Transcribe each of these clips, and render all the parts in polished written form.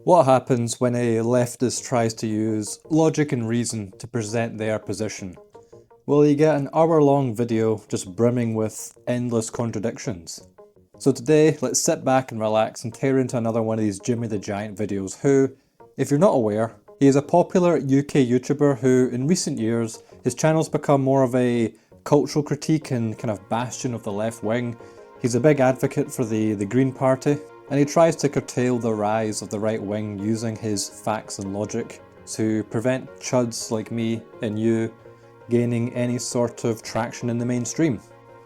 What happens when a leftist tries to use logic and reason to present their position? Well, you get an hour-long video just brimming with endless contradictions. So today, let's sit back and relax and tear into another one of these Jimmy the Giant videos who, if you're not aware, he is a popular UK YouTuber who, in recent years, his channel's become more of a cultural critique and kind of bastion of the left wing. He's a big advocate for the Green Party, and he tries to curtail the rise of the right wing using his facts and logic to prevent chuds like me and you gaining any sort of traction in the mainstream.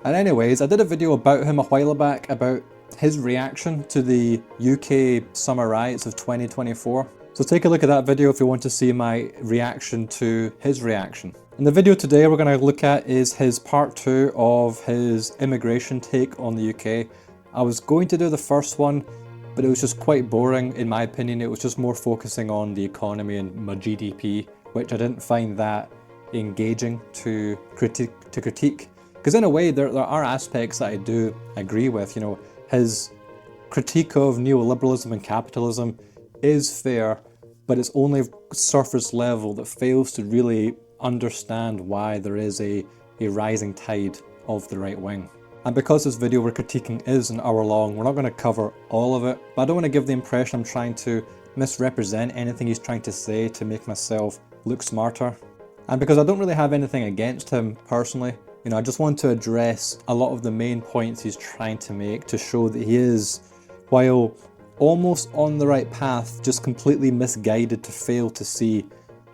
And anyways, I did a video about him a while back about his reaction to the UK summer riots of 2024. So take a look at that video if you want to see my reaction to his reaction. And the video today we're going to look at is his part 2 of his immigration take on the UK. I was going to do the first one, but it was just quite boring in my opinion. It was just more focusing on the economy and my GDP, which I didn't find that engaging to critique. Because in a way, there are aspects that I do agree with. You know, his critique of neoliberalism and capitalism is fair, but it's only surface level that fails to really understand why there is a rising tide of the right wing. And because this video we're critiquing is an hour long, we're not going to cover all of it, but I don't want to give the impression I'm trying to misrepresent anything he's trying to say to make myself look smarter. And because I don't really have anything against him personally, you know, I just want to address a lot of the main points he's trying to make to show that he is, while almost on the right path, just completely misguided to fail to see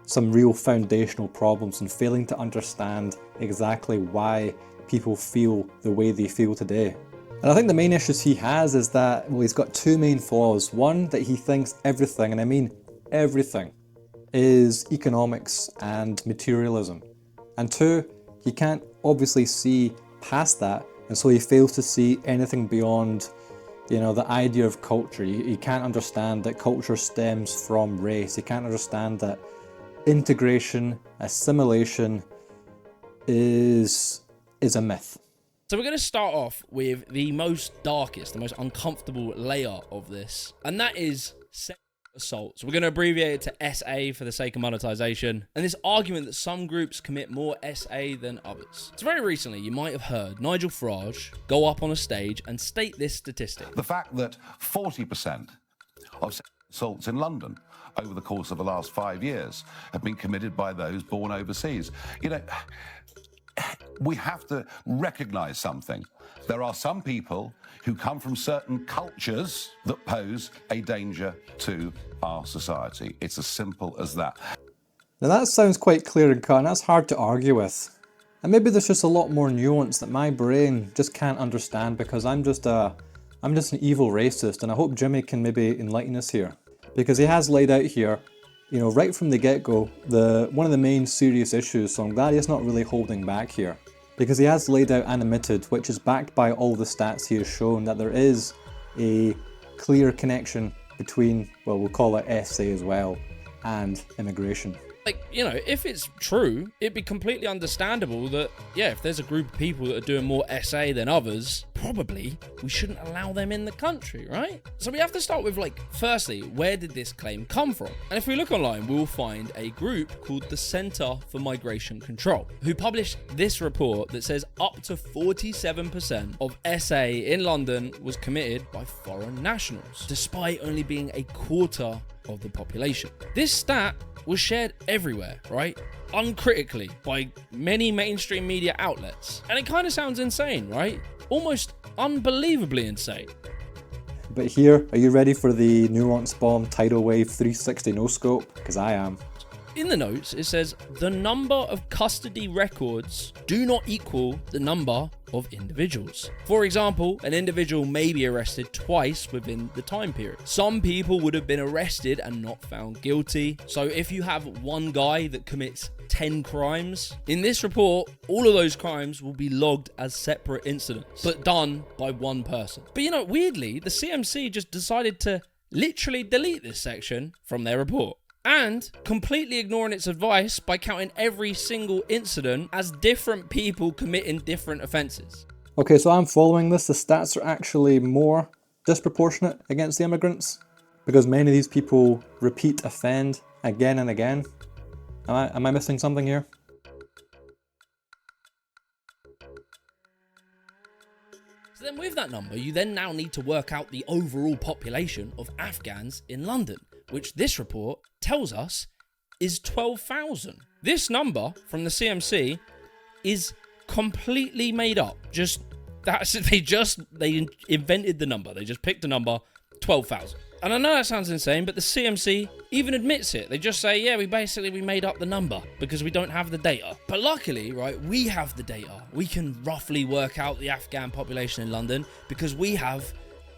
some real foundational problems and failing to understand exactly why people feel the way they feel today. And I think the main issues he has is that, well, he's got two main flaws. One, that he thinks everything, and I mean everything, is economics and materialism. And two, he can't obviously see past that, and so he fails to see anything beyond, you know, the idea of culture. He can't understand that culture stems from race. He can't understand that integration, assimilation is a myth. So we're going to start off with the most darkest, the most uncomfortable layer of this, and that is sexual assault. So we're going to abbreviate it to SA for the sake of monetization, and this argument that some groups commit more SA than others. So very recently, you might have heard Nigel Farage go up on a stage and state this statistic. The fact that 40% of sexual assaults in London over the course of the last 5 years have been committed by those born overseas. You know, we have to recognize something. There are some people who come from certain cultures that pose a danger to our society. It's as simple as that. Now that sounds quite clear and cut, and that's hard to argue with. And maybe there's just a lot more nuance that my brain just can't understand because I'm just an evil racist, and I hope Jimmy can maybe enlighten us here. Because he has laid out here, you know, right from the get-go, one of the main serious issues, so I'm glad he's not really holding back here. Because he has laid out and admitted, which is backed by all the stats he has shown, that there is a clear connection between, well, we'll call it SA as well, and immigration. Like, you know, if it's true, it'd be completely understandable that, yeah, if there's a group of people that are doing more SA than others, probably we shouldn't allow them in the country, right? So we have to start with, like, firstly, where did this claim come from? And if we look online, we will find a group called the Centre for Migration Control, who published this report that says up to 47% of SA in London was committed by foreign nationals, despite only being a quarter of the population. This stat was shared everywhere, right? Uncritically by many mainstream media outlets. And it kind of sounds insane, right? Almost unbelievably insane. But here, are you ready for the nuance bomb tidal wave 360 no scope? Because I am. In the notes, it says the number of custody records do not equal the number of individuals. For example, an individual may be arrested twice within the time period. Some people would have been arrested and not found guilty. So if you have one guy that commits 10 crimes, in this report, all of those crimes will be logged as separate incidents, but done by one person. But you know, weirdly, the CMC just decided to literally delete this section from their report, and completely ignoring its advice by counting every single incident as different people committing different offences. Okay, so I'm following this. The stats are actually more disproportionate against the immigrants. Because many of these people repeat offend again and again. Am I missing something here? So then with that number, you then now need to work out the overall population of Afghans in London, which this report tells us is 12,000. This number from the CMC is completely made up. They invented the number. They just picked a number, 12,000. And I know that sounds insane, but the CMC even admits it. They just say, yeah, we made up the number because we don't have the data. But luckily, right, we have the data. We can roughly work out the Afghan population in London because we have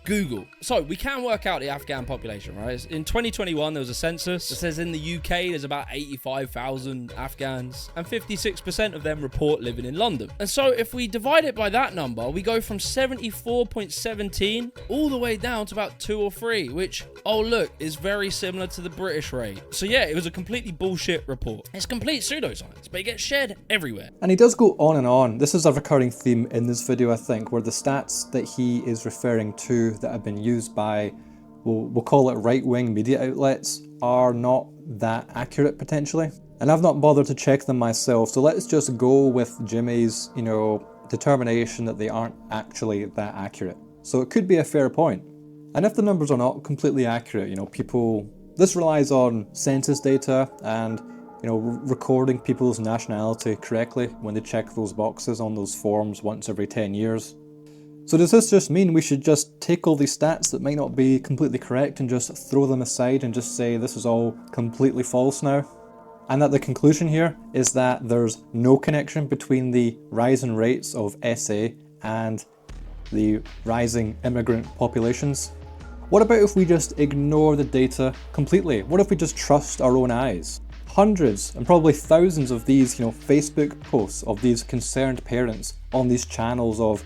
Google. So we can work out the Afghan population, right? In 2021, there was a census that says in the UK, there's about 85,000 Afghans and 56% of them report living in London. And so if we divide it by that number, we go from 74.17 all the way down to about 2 or 3, which, oh look, is very similar to the British rate. So yeah, it was a completely bullshit report. It's complete pseudoscience, but it gets shared everywhere. And he does go on and on. This is a recurring theme in this video, I think, where the stats that he is referring to that have been used by, we'll call it right-wing media outlets, are not that accurate potentially. And I've not bothered to check them myself, so let's just go with Jimmy's, determination that they aren't actually that accurate. So it could be a fair point. And if the numbers are not completely accurate, this relies on census data and recording people's nationality correctly when they check those boxes on those forms once every 10 years. So does this just mean we should just take all these stats that might not be completely correct and just throw them aside and just say this is all completely false now? And that the conclusion here is that there's no connection between the rising rates of SA and the rising immigrant populations? What about if we just ignore the data completely? What if we just trust our own eyes? Hundreds and probably thousands of these, Facebook posts of these concerned parents on these channels of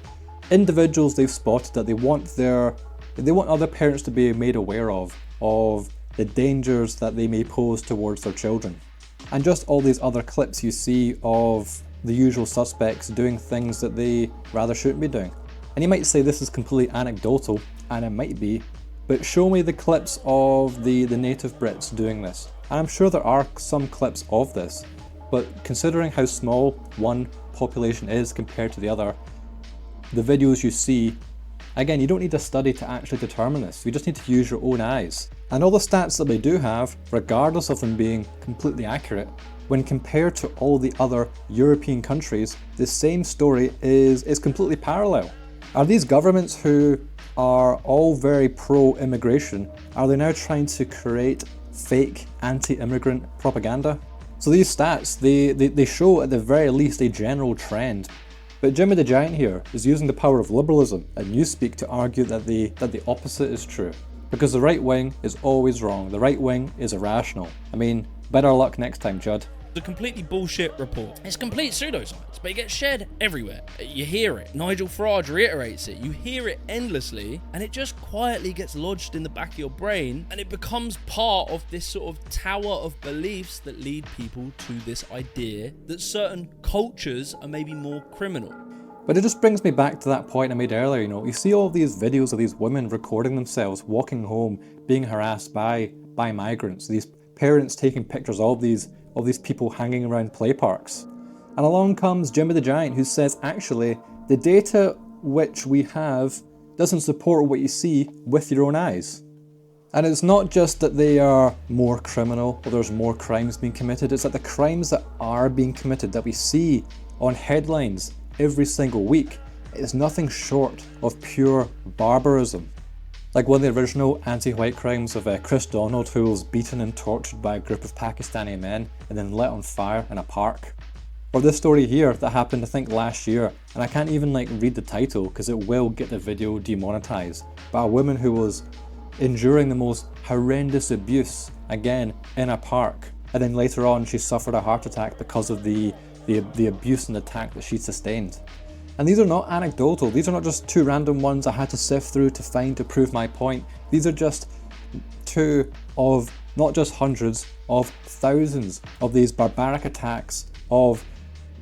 individuals they've spotted that they want other parents to be made aware of the dangers that they may pose towards their children. And just all these other clips you see of the usual suspects doing things that they rather shouldn't be doing. And you might say this is completely anecdotal, and it might be, but show me the clips of the native Brits doing this. And I'm sure there are some clips of this, but considering how small one population is compared to the other, the videos you see, again, you don't need a study to actually determine this. You just need to use your own eyes. And all the stats that they do have, regardless of them being completely accurate, when compared to all the other European countries, the same story is completely parallel. Are these governments who are all very pro-immigration, are they now trying to create fake anti-immigrant propaganda? So these stats, they show at the very least a general trend. But Jimmy the Giant here is using the power of liberalism and newspeak to argue that the opposite is true. Because the right wing is always wrong. The right wing is irrational. I mean, better luck next time, Judd. A completely bullshit report. It's complete pseudoscience, but it gets shared everywhere. You hear it. Nigel Farage reiterates it. You hear it endlessly, and it just quietly gets lodged in the back of your brain, and it becomes part of this sort of tower of beliefs that lead people to this idea that certain cultures are maybe more criminal. But it just brings me back to that point I made earlier, you see all these videos of these women recording themselves walking home, being harassed by migrants, these parents taking pictures of these people hanging around play parks. And along comes Jimmy the Giant, who says actually the data which we have doesn't support what you see with your own eyes. And it's not just that they are more criminal or there's more crimes being committed, it's that the crimes that are being committed that we see on headlines every single week is nothing short of pure barbarism. Like one of the original anti-white crimes of Chris Donald, who was beaten and tortured by a group of Pakistani men and then lit on fire in a park. Or this story here that happened I think last year, and I can't even read the title because it will get the video demonetized, but a woman who was enduring the most horrendous abuse, again in a park, and then later on she suffered a heart attack because of the abuse and attack that she sustained. And these are not anecdotal, these are not just two random ones I had to sift through to find to prove my point. These are just two of not just hundreds, of thousands of these barbaric attacks of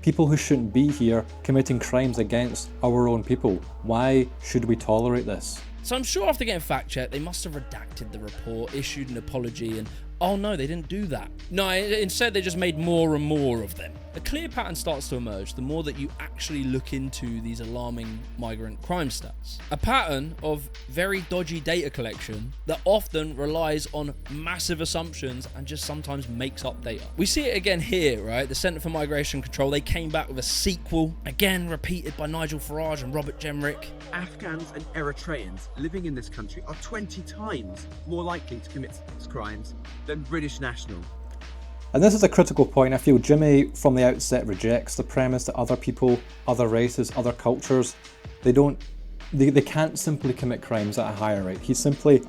people who shouldn't be here committing crimes against our own people. Why should we tolerate this? So I'm sure after getting fact-checked, they must have redacted the report, issued an apology, and oh no, they didn't do that. No, instead they just made more and more of them. A clear pattern starts to emerge the more that you actually look into these alarming migrant crime stats. A pattern of very dodgy data collection that often relies on massive assumptions and just sometimes makes up data. We see it again here, right? The Centre for Migration Control, they came back with a sequel, again repeated by Nigel Farage and Robert Jenrick. Afghans and Eritreans living in this country are 20 times more likely to commit sex crimes than British nationals. And this is a critical point. I feel Jimmy from the outset rejects the premise that other people, other races, other cultures, they can't simply commit crimes at a higher rate. He simply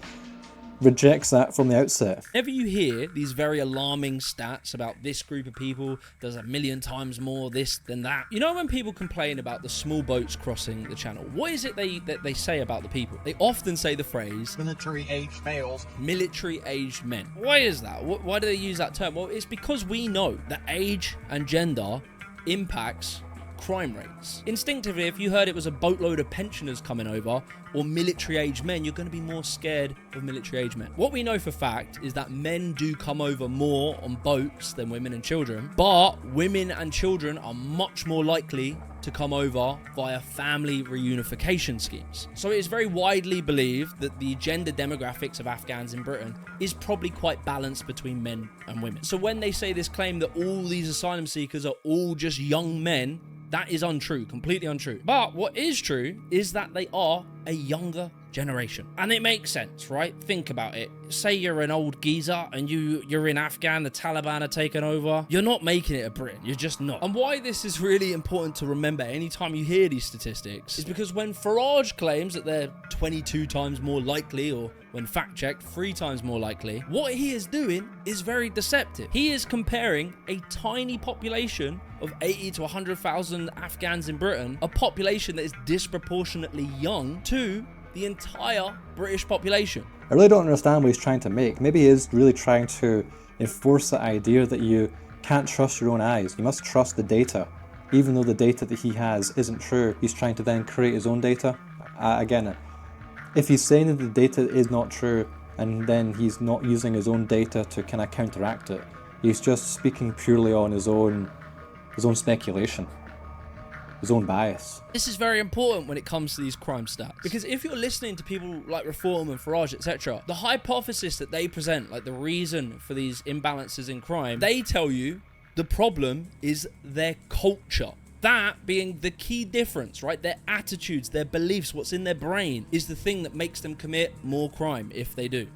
rejects that from the outset. Whenever you hear these very alarming stats about this group of people does 1,000,000 times more this than that, you know, when people complain about the small boats crossing the channel, what is it that they say about the people? They often say the phrase military-aged males. Military-aged men. Why is that? Why do they use that term? Well, it's because we know that age and gender impacts crime rates. Instinctively, if you heard it was a boatload of pensioners coming over or military-aged men, you're going to be more scared of military-aged men. What we know for fact is that men do come over more on boats than women and children, but women and children are much more likely to come over via family reunification schemes. So it is very widely believed that the gender demographics of Afghans in Britain is probably quite balanced between men and women. So when they say this claim that all these asylum seekers are all just young men, that is untrue, completely untrue. But what is true is that they are a younger generation. And it makes sense, right? Think about it. Say you're an old geezer and you're in Afghan, the Taliban are taking over. You're not making it a Britain. You're just not. And why this is really important to remember anytime you hear these statistics is because when Farage claims that they're 22 times more likely, or when fact-checked, 3 times more likely, what he is doing is very deceptive. He is comparing a tiny population of 80 to 100,000 Afghans in Britain, a population that is disproportionately young, to the entire British population. I really don't understand what he's trying to make. Maybe he is really trying to enforce the idea that you can't trust your own eyes. You must trust the data. Even though the data that he has isn't true, he's trying to then create his own data. Again, if he's saying that the data is not true and then he's not using his own data to kind of counteract it, he's just speaking purely on his own speculation, his own bias. This is very important when it comes to these crime stats, because if you're listening to people like Reform and Farage, etc., the hypothesis that they present, like the reason for these imbalances in crime, they tell you the problem is their culture. That being the key difference, right? Their attitudes, their beliefs, what's in their brain is the thing that makes them commit more crime if they do.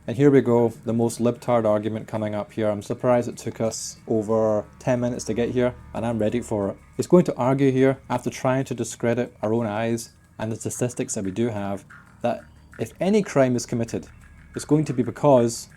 And here we go, the most libtard argument coming up here. I'm surprised it took us over 10 minutes to get here, and I'm ready for it. He's going to argue here, after trying to discredit our own eyes and the statistics that we do have, that if any crime is committed, it's going to be because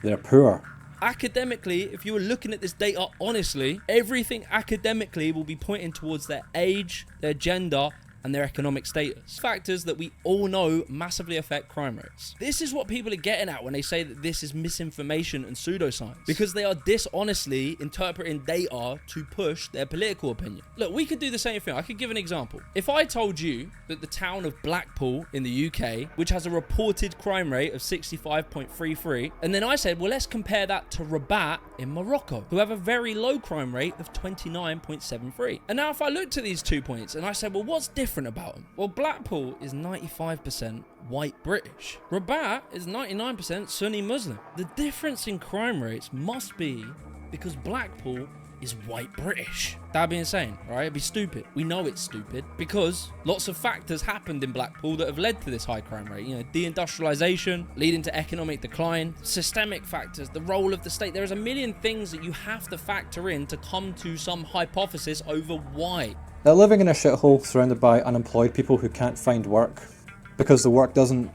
they're poor. Academically, if you were looking at this data honestly, everything academically will be pointing towards their age, their gender, and their economic status. Factors that we all know massively affect crime rates. This is what people are getting at when they say that this is misinformation and pseudoscience, because they are dishonestly interpreting data to push their political opinion. Look, we could do the same thing. I could give an example. If I told you that the town of Blackpool in the UK, which has a reported crime rate of 65.33, and then I said, well, let's compare that to Rabat in Morocco, who have a very low crime rate of 29.73. And now if I looked at these 2 points and I said, well, what's different about them? Well, Blackpool is 95% white British. Rabat is 99% Sunni Muslim. The difference in crime rates must be because Blackpool is white British. That'd be insane, right? It'd be stupid. We know it's stupid because lots of factors happened in Blackpool that have led to this high crime rate. You know, deindustrialization, leading to economic decline, systemic factors, the role of the state. There's a million things that you have to factor in to come to some hypothesis over why. They're living in a shithole surrounded by unemployed people who can't find work because the work doesn't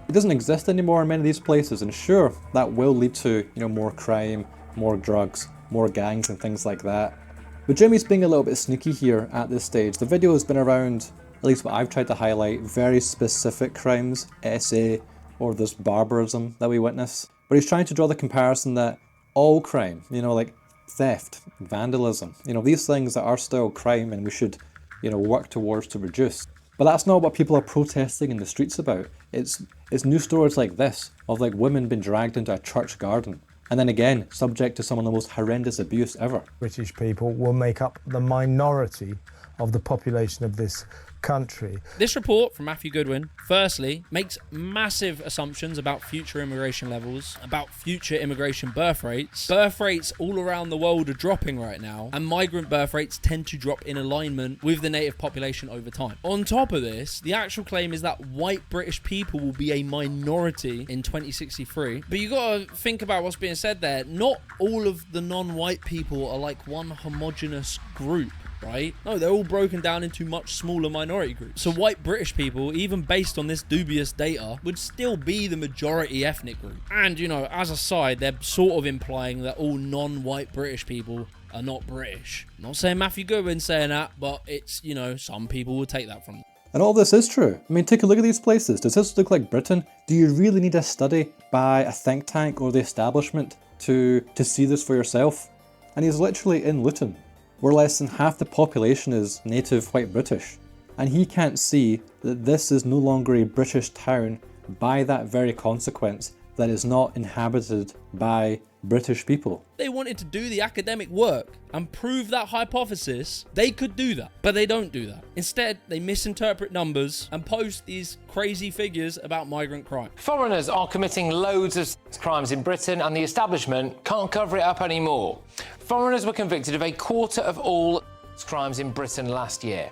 exist anymore in many of these places. And sure, that will lead to, more crime, more drugs, more gangs and things like that. But Jimmy's being a little bit sneaky here at this stage. The video has been around, at least what I've tried to highlight, very specific crimes, SA, or this barbarism that we witness. But he's trying to draw the comparison that all crime, like theft, vandalism, these things that are still crime and we should, work towards to reduce. But that's not what people are protesting in the streets about. It's news stories like this, of like women being dragged into a church garden. And then again, subject to some of the most horrendous abuse ever. British people will make up the minority of the population of this country. This report from Matthew Goodwin, firstly, makes massive assumptions about future immigration levels, about future immigration birth rates. Birth rates all around the world are dropping right now, and migrant birth rates tend to drop in alignment with the native population over time. On top of this, the actual claim is that white British people will be a minority in 2063. But you gotta think about what's being said there. Not all of the non-white people are like one homogenous group, right? No, they're all broken down into much smaller minority groups. So white British people, even based on this dubious data, would still be the majority ethnic group. And, you know, as a side, they're sort of implying that all non-white British people are not British. I'm not saying Matthew Goodwin's saying that, but it's, you know, some people will take that from them. And all this is true. I mean, take a look at these places. Does this look like Britain? Do you really need a study by a think tank or the establishment to see this for yourself? And he's literally in Luton, where less than half the population is native white British. And he can't see that this is no longer a British town by that very consequence, that is not inhabited by British people. They wanted to do the academic work and prove that hypothesis. They could do that, but they don't do that. Instead, they misinterpret numbers and post these crazy figures about migrant crime. Foreigners are committing loads of crimes in Britain and the establishment can't cover it up anymore. Foreigners were convicted of a quarter of all crimes in Britain last year.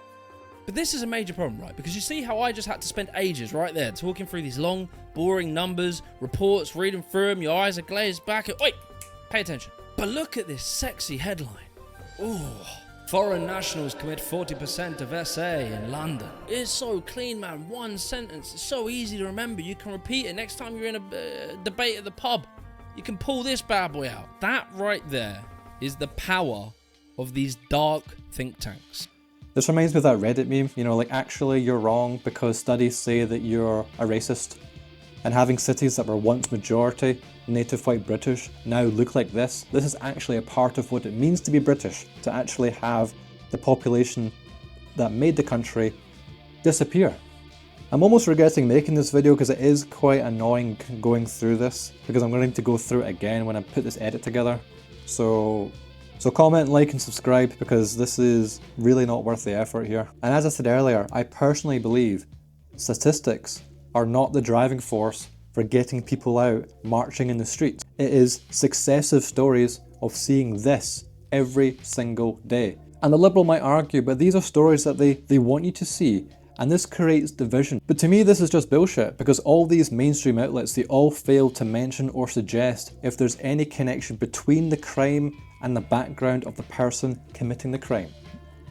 But this is a major problem, right? Because you see how I just had to spend ages right there talking through these long, boring numbers, reports, reading through them, your eyes are glazed back. Wait, pay attention. But look at this sexy headline. Ooh. Foreign nationals commit 40% of SA in London. It's so clean, man. One sentence. It's so easy to remember. You can repeat it next time you're in a debate at the pub. You can pull this bad boy out. That right there is the power of these dark think tanks. This reminds me of that Reddit meme, you know, like actually you're wrong because studies say that you're a racist. And having cities that were once majority native white British now look like this. This is actually a part of what it means to be British, to actually have the population that made the country disappear. I'm almost regretting making this video because it is quite annoying going through this, because I'm going to go through it again when I put this edit together. So comment, like and subscribe, because this is really not worth the effort here. And as I said earlier, I personally believe statistics are not the driving force for getting people out marching in the streets. It is successive stories of seeing this every single day. And the Liberal might argue, but these are stories that they want you to see, and this creates division. But to me, this is just bullshit, because all these mainstream outlets, they all fail to mention or suggest if there's any connection between the crime and the background of the person committing the crime.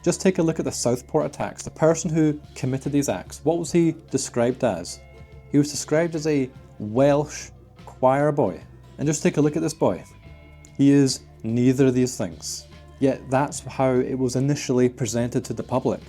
Just take a look at the Southport attacks. The person who committed these acts, what was he described as? He was described as a Welsh choir boy. And just take a look at this boy. He is neither of these things. Yet that's how it was initially presented to the public.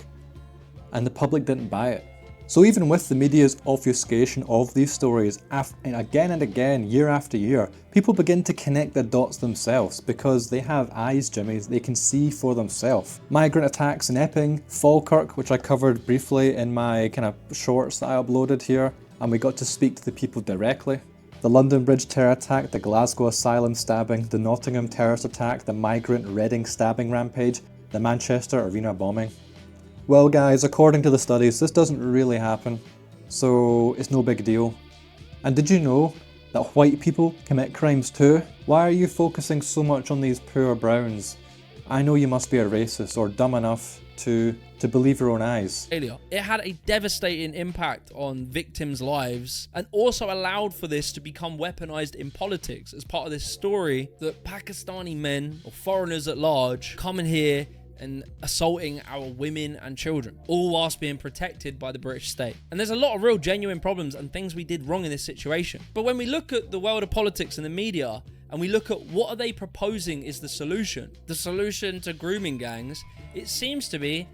And the public didn't buy it. So even with the media's obfuscation of these stories, again and again, year after year, people begin to connect the dots themselves because they have eyes, Jimmy, they can see for themselves. Migrant attacks in Epping, Falkirk, which I covered briefly in my kind of shorts that I uploaded here, and we got to speak to the people directly. The London Bridge terror attack, the Glasgow asylum stabbing, the Nottingham terrorist attack, the migrant Reading stabbing rampage, the Manchester arena bombing. Well guys, according to the studies, this doesn't really happen, so it's no big deal. And did you know that white people commit crimes too? Why are you focusing so much on these poor browns? I know you must be a racist or dumb enough to believe your own eyes. It had a devastating impact on victims' lives and also allowed for this to become weaponized in politics as part of this story that Pakistani men or foreigners at large coming here and assaulting our women and children, all whilst being protected by the British state. And there's a lot of real genuine problems and things we did wrong in this situation. But when we look at the world of politics and the media, and we look at what are they proposing is the solution to grooming gangs, it seems to be,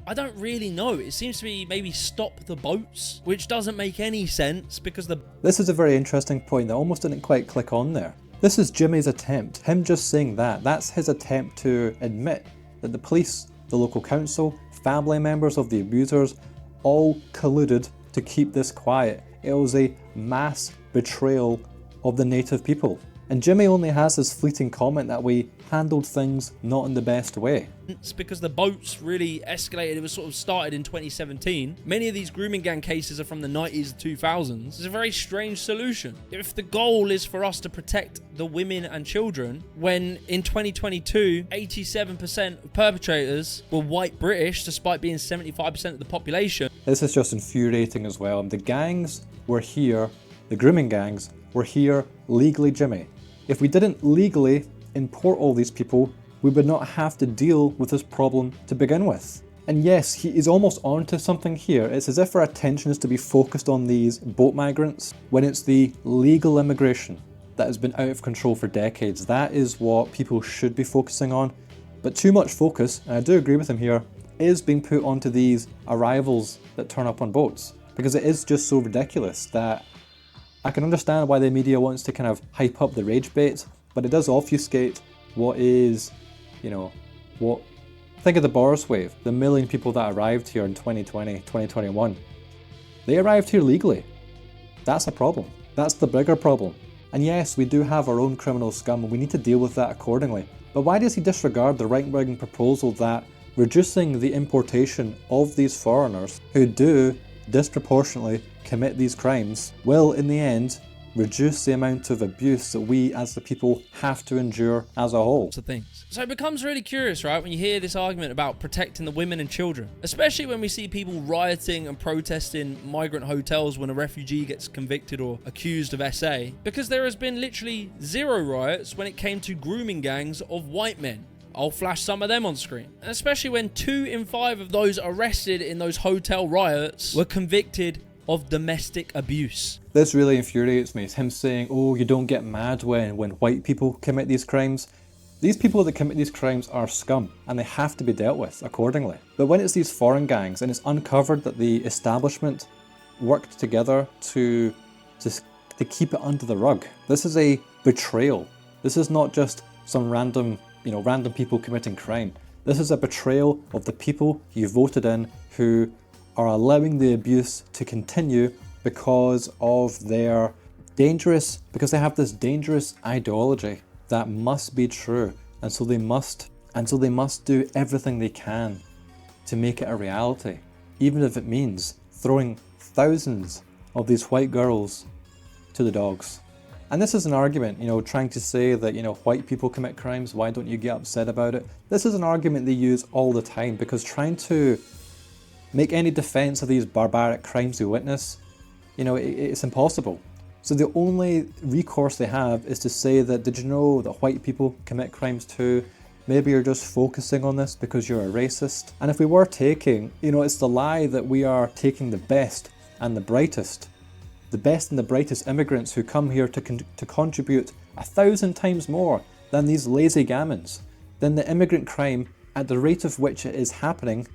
I don't really know, it seems to be maybe stop the boats, which doesn't make any sense because This is a very interesting point that almost didn't quite click on there. This is Jimmy's attempt, him just saying that's his attempt to admit that the police, the local council, family members of the abusers, all colluded to keep this quiet. It was a mass betrayal of the native people. And Jimmy only has this fleeting comment that we handled things not in the best way. It's because the boats really escalated. It was sort of started in 2017. Many of these grooming gang cases are from the 90s and 2000s. It's a very strange solution. If the goal is for us to protect the women and children, when in 2022, 87% of perpetrators were white British, despite being 75% of the population. This is just infuriating as well. The gangs were here, the grooming gangs were here legally, Jimmy. If we didn't legally import all these people, we would not have to deal with this problem to begin with. And yes, he is almost onto something here. It's as if our attention is to be focused on these boat migrants when it's the legal immigration that has been out of control for decades. That is what people should be focusing on. But too much focus, and I do agree with him here, is being put onto these arrivals that turn up on boats. Because it is just so ridiculous that I can understand why the media wants to kind of hype up the rage bait, but it does obfuscate what is, think of the Boris wave, the million people that arrived here in 2020, 2021. They arrived here legally. That's a problem. That's the bigger problem. And yes, we do have our own criminal scum and we need to deal with that accordingly. But why does he disregard the right-wing proposal that reducing the importation of these foreigners who do disproportionately commit these crimes will, in the end, reduce the amount of abuse that we as the people have to endure as a whole? So it becomes really curious, right, when you hear this argument about protecting the women and children, especially when we see people rioting and protesting migrant hotels when a refugee gets convicted or accused of SA, because there has been literally zero riots when it came to grooming gangs of white men. I'll flash some of them on screen. And especially when 2 in 5 of those arrested in those hotel riots were convicted of domestic abuse. This really infuriates me. It's him saying, oh, you don't get mad when white people commit these crimes. These people that commit these crimes are scum and they have to be dealt with accordingly. But when it's these foreign gangs and it's uncovered that the establishment worked together to keep it under the rug, this is a betrayal. This is not just some random people committing crime. This is a betrayal of the people you voted in who are allowing the abuse to continue because they have this dangerous ideology that must be true, and so they must do everything they can to make it a reality, even if it means throwing thousands of these white girls to the dogs. And this is an argument, trying to say that, white people commit crimes, why don't you get upset about it? This is an argument they use all the time, because trying to make any defense of these barbaric crimes we witness, it's impossible. So the only recourse they have is to say that, did you know that white people commit crimes too? Maybe you're just focusing on this because you're a racist. And if we were taking, it's the lie that we are taking the best and the brightest immigrants who come here to contribute 1,000 times more than these lazy gammons, then the immigrant crime at the rate of which it is happening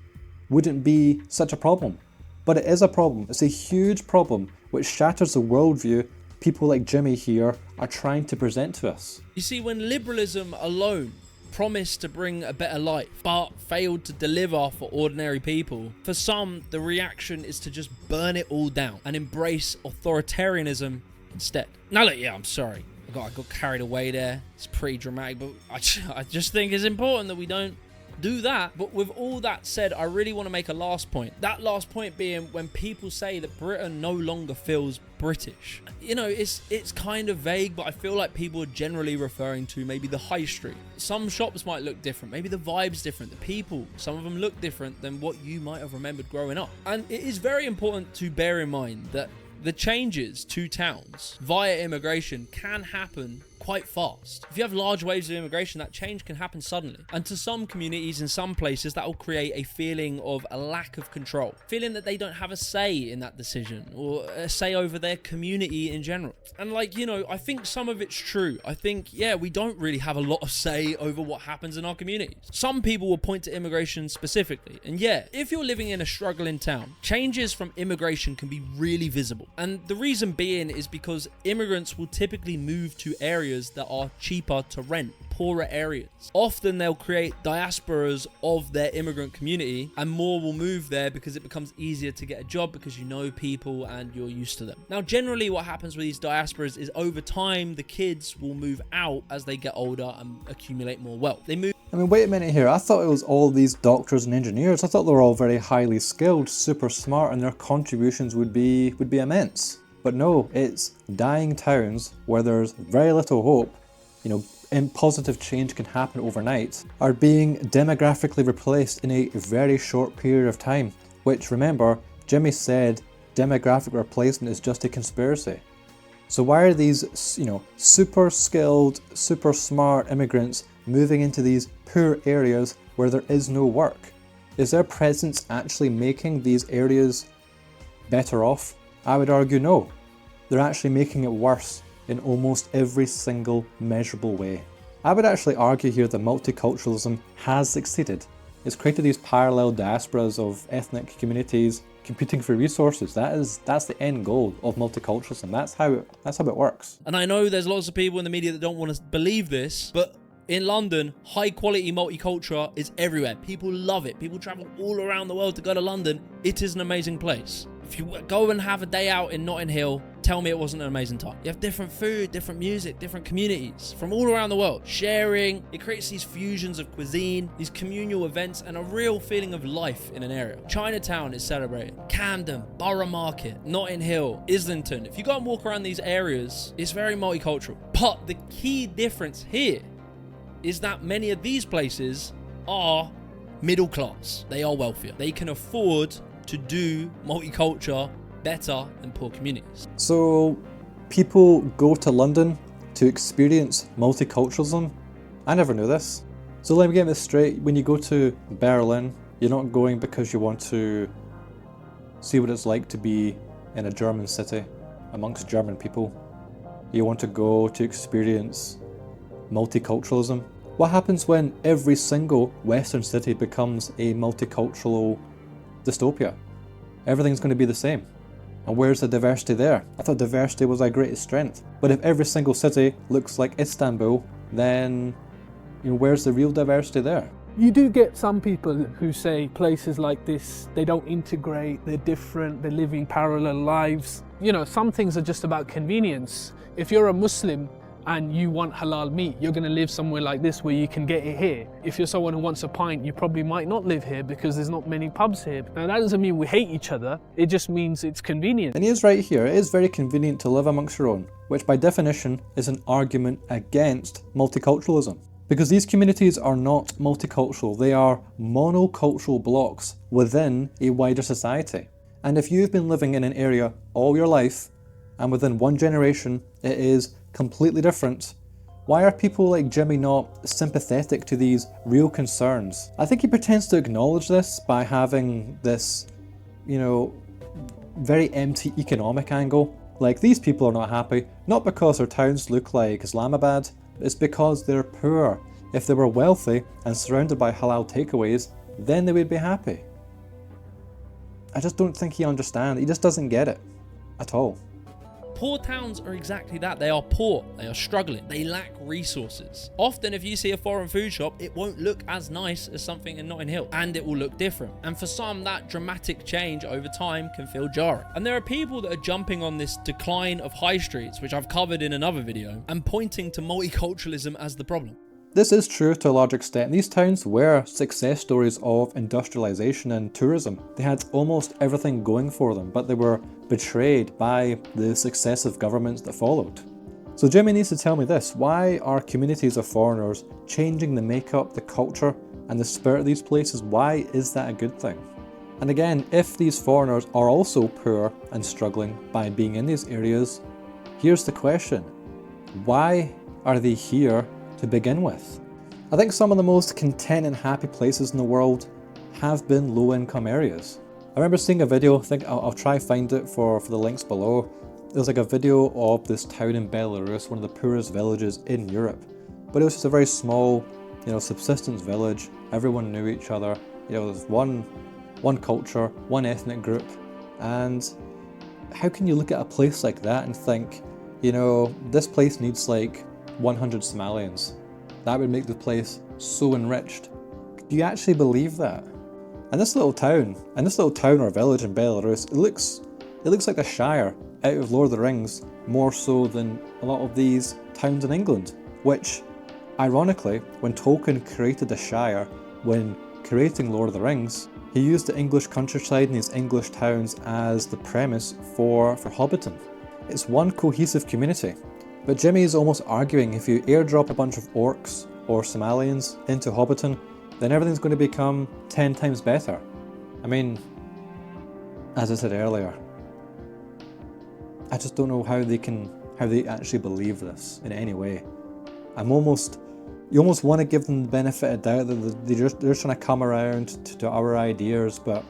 wouldn't be such a problem. But it is a problem. It's a huge problem which shatters the worldview people like Jimmy here are trying to present to us. You see, when liberalism alone promised to bring a better life but failed to deliver for ordinary people, for some the reaction is to just burn it all down and embrace authoritarianism instead. Now look, I'm sorry, I got carried away there. It's pretty dramatic, but I just think it's important that we don't do that. But with all that said, I really want to make a last point. That last point being, when people say that Britain no longer feels British, it's kind of vague, but I feel like people are generally referring to maybe the high street. Some shops might look different, maybe the vibe's different, the people, some of them look different than what you might have remembered growing up. And it is very important to bear in mind that the changes to towns via immigration can happen quite fast. If you have large waves of immigration, that change can happen suddenly. And to some communities in some places, that will create a feeling of a lack of control, feeling that they don't have a say in that decision or a say over their community in general. And I think some of it's true. I think, we don't really have a lot of say over what happens in our communities. Some people will point to immigration specifically. And if you're living in a struggling town, changes from immigration can be really visible. And the reason being is because immigrants will typically move to areas areas that are cheaper to rent, poorer areas. Often they'll create diasporas of their immigrant community, and more will move there because it becomes easier to get a job because you know people and you're used to them. Now, generally what happens with these diasporas is over time, the kids will move out as they get older and accumulate more wealth. They move. I mean, wait a minute here. I thought it was all these doctors and engineers. I thought they were all very highly skilled, super smart, and their contributions would be immense. But no, it's dying towns where there's very little hope, and positive change can happen overnight, are being demographically replaced in a very short period of time. Which, remember, Jimmy said demographic replacement is just a conspiracy. So why are these, super skilled, super smart immigrants moving into these poor areas where there is no work? Is their presence actually making these areas better off? I would argue no. They're actually making it worse in almost every single measurable way. I would actually argue here that multiculturalism has succeeded. It's created these parallel diasporas of ethnic communities competing for resources. That's the end goal of multiculturalism. That's how it works. And I know there's lots of people in the media that don't want to believe this, but in London, high quality multicultural is everywhere. People love it. People travel all around the world to go to London. It is an amazing place. If you go and have a day out in Notting Hill, tell me it wasn't an amazing time. You have different food, different music, different communities from all around the world. Sharing, it creates these fusions of cuisine, these communal events, and a real feeling of life in an area. Chinatown is celebrated. Camden, Borough Market, Notting Hill, Islington. If you go and walk around these areas, it's very multicultural. But the key difference here is that many of these places are middle class. They are wealthier. They can afford to do multicultural better than poor communities. So people go to London to experience multiculturalism? I never knew this. So let me get this straight. When you go to Berlin, you're not going because you want to see what it's like to be in a German city amongst German people. You want to go to experience multiculturalism. What happens when every single Western city becomes a multicultural dystopia? Everything's going to be the same. And where's the diversity there? I thought diversity was our greatest strength. But if every single city looks like Istanbul, then where's the real diversity there? You do get some people who say places like this, they don't integrate, they're different, they're living parallel lives. Some things are just about convenience. If you're a Muslim and you want halal meat, you're going to live somewhere like this where you can get it here. If you're someone who wants a pint, you probably might not live here because there's not many pubs here. Now that doesn't mean we hate each other, it just means it's convenient. And he is right here, it is very convenient to live amongst your own, which by definition is an argument against multiculturalism. Because these communities are not multicultural, they are monocultural blocks within a wider society. And if you've been living in an area all your life, and within one generation it is completely different, why are people like Jimmy not sympathetic to these real concerns? I think he pretends to acknowledge this by having this, very empty economic angle. Like, these people are not happy, not because their towns look like Islamabad, it's because they're poor. If they were wealthy and surrounded by halal takeaways, then they would be happy. I just don't think he understands. He just doesn't get it at all. Poor towns are exactly that. They are poor, they are struggling, they lack resources. Often if you see a foreign food shop, it won't look as nice as something in Notting Hill, and it will look different. And for some, that dramatic change over time can feel jarring. And there are people that are jumping on this decline of high streets, which I've covered in another video, and pointing to multiculturalism as the problem. This is true to a large extent. These towns were success stories of industrialization and tourism. They had almost everything going for them, but they were betrayed by the successive governments that followed. So Jimmy needs to tell me this: why are communities of foreigners changing the makeup, the culture, and the spirit of these places? Why is that a good thing? And again, if these foreigners are also poor and struggling by being in these areas, here's the question: why are they here to begin with? I think some of the most content and happy places in the world have been low-income areas. I remember seeing a video, I think I'll try find it for the links below. It was like a video of this town in Belarus, one of the poorest villages in Europe. But it was just a very small, subsistence village. Everyone knew each other. There was one culture, one ethnic group. And how can you look at a place like that and think, this place needs like 100 Somalians. That would make the place so enriched. Do you actually believe that? And this little town or village in Belarus, it looks like a shire out of Lord of the Rings, more so than a lot of these towns in England, which, ironically, when Tolkien created the shire, when creating Lord of the Rings, he used the English countryside and these English towns as the premise for Hobbiton. It's one cohesive community. But Jimmy is almost arguing if you airdrop a bunch of orcs or Somalians into Hobbiton, then everything's going to become 10 times better. I mean, as I said earlier, I just don't know how they actually believe this in any way. You almost want to give them the benefit of doubt that they're just trying to come around to our ideas, but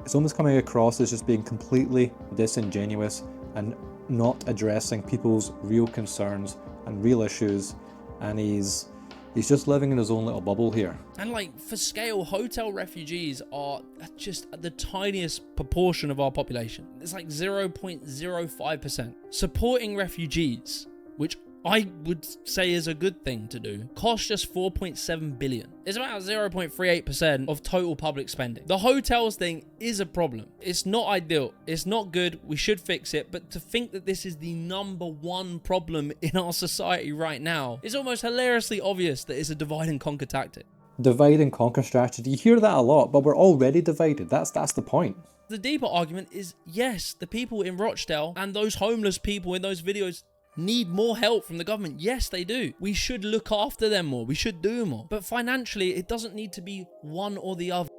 it's almost coming across as just being completely disingenuous and not addressing people's real concerns and real issues, and he's just living in his own little bubble here. And like, for scale, hotel refugees are just the tiniest proportion of our population. It's like 0.05%. Supporting refugees, which I would say is a good thing to do, costs just 4.7 billion. It's about 0.38% of total public spending. The hotels thing is a problem. It's not ideal. It's not good. We should fix it. But to think that this is the #1 problem in our society right now is almost hilariously obvious that it's a divide and conquer tactic. Divide and conquer strategy. You hear that a lot, but we're already divided. That's the point. The deeper argument is, yes, the people in Rochdale and those homeless people in those videos need more help from the government. Yes, they do. We should look after them more. We should do more. But financially, it doesn't need to be one or the other.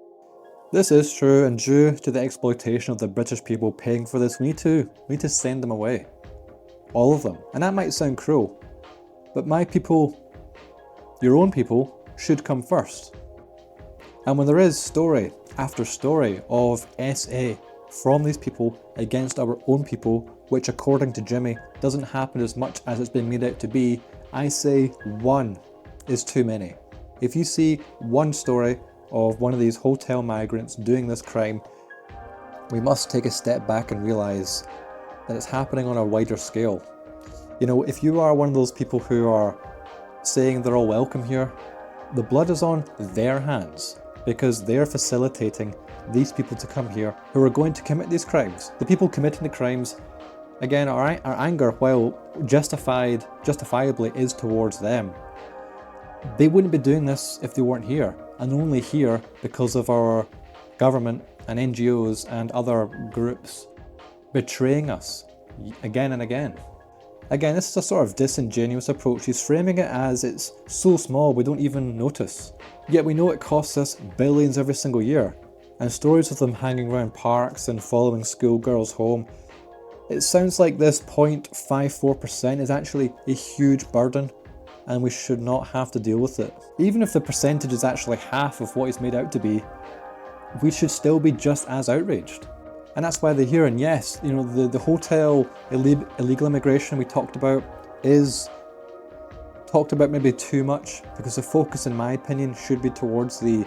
This is true, and due to the exploitation of the British people paying for this, we need to send them away. All of them. And that might sound cruel, but my people, your own people, should come first. And when there is story after story of SA from these people against our own people, which according to Jimmy doesn't happen as much as it's been made out to be, I say one is too many. If you see one story of one of these hotel migrants doing this crime, we must take a step back and realise that it's happening on a wider scale. You know, if you are one of those people who are saying they're all welcome here, the blood is on their hands, because they're facilitating these people to come here who are going to commit these crimes. The people committing the crimes, again, our anger, while justifiably is towards them, they wouldn't be doing this if they weren't here, and only here because of our government and NGOs and other groups betraying us again and again. Again, this is a sort of disingenuous approach. He's framing it as it's so small we don't even notice. Yet we know it costs us billions every single year. And stories of them hanging around parks and following schoolgirls home, it sounds like this 0.54% is actually a huge burden, and we should not have to deal with it. Even if the percentage is actually half of what it's made out to be, we should still be just as outraged. And that's why they're here. And yes, you know, the hotel illegal immigration we talked about is talked about maybe too much, because the focus, in my opinion, should be towards the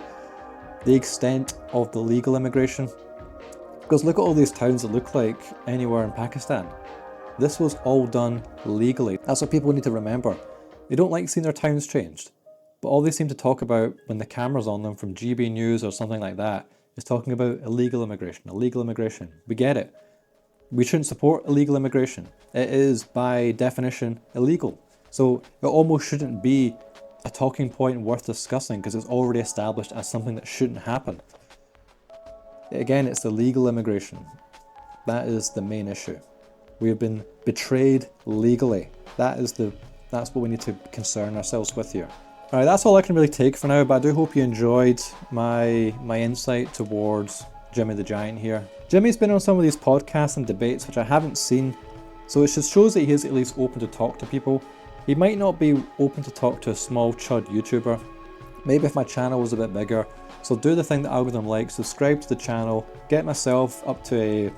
extent of the legal immigration. Because look at all these towns that look like anywhere in Pakistan. This was all done legally. That's what people need to remember. They don't like seeing their towns changed, but all they seem to talk about when the camera's on them from GB News or something like that is talking about illegal immigration. Illegal immigration. We get it. We shouldn't support illegal immigration. It is, by definition, illegal. So it almost shouldn't be a talking point worth discussing, because it's already established as something that shouldn't happen. Again, it's the legal immigration. That is the main issue. We have been betrayed legally. That's what we need to concern ourselves with here. Alright, that's all I can really take for now, but I do hope you enjoyed my insight towards Jimmy the Giant here. Jimmy's been on some of these podcasts and debates which I haven't seen, so it just shows that he is at least open to talk to people. He might not be open to talk to a small chud YouTuber. Maybe if my channel was a bit bigger. So do the thing the algorithm likes, subscribe to the channel, get myself up to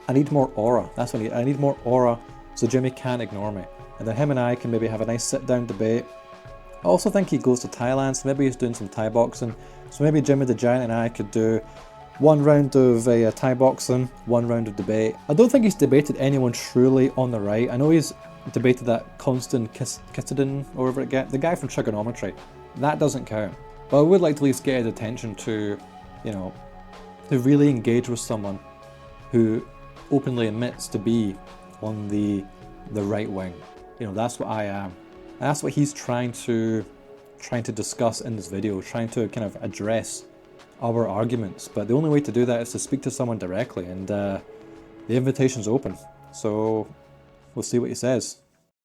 I need more aura. That's what I need. I need more aura so Jimmy can't ignore me. And then him and I can maybe have a nice sit down debate. I also think he goes to Thailand, so maybe he's doing some Thai boxing. So maybe Jimmy the Giant and I could do one round of Thai boxing, one round of debate. I don't think he's debated anyone truly on the right. I know he's debated that Constant Kittiden, or whatever it get, the guy from trigonometry. That doesn't count. But I would like to at least get his attention to, you know, to really engage with someone who openly admits to be on the right wing. You know, that's what I am. And that's what he's trying to discuss in this video, trying to kind of address our arguments. But the only way to do that is to speak to someone directly, and the invitation's open. So we'll see what he says.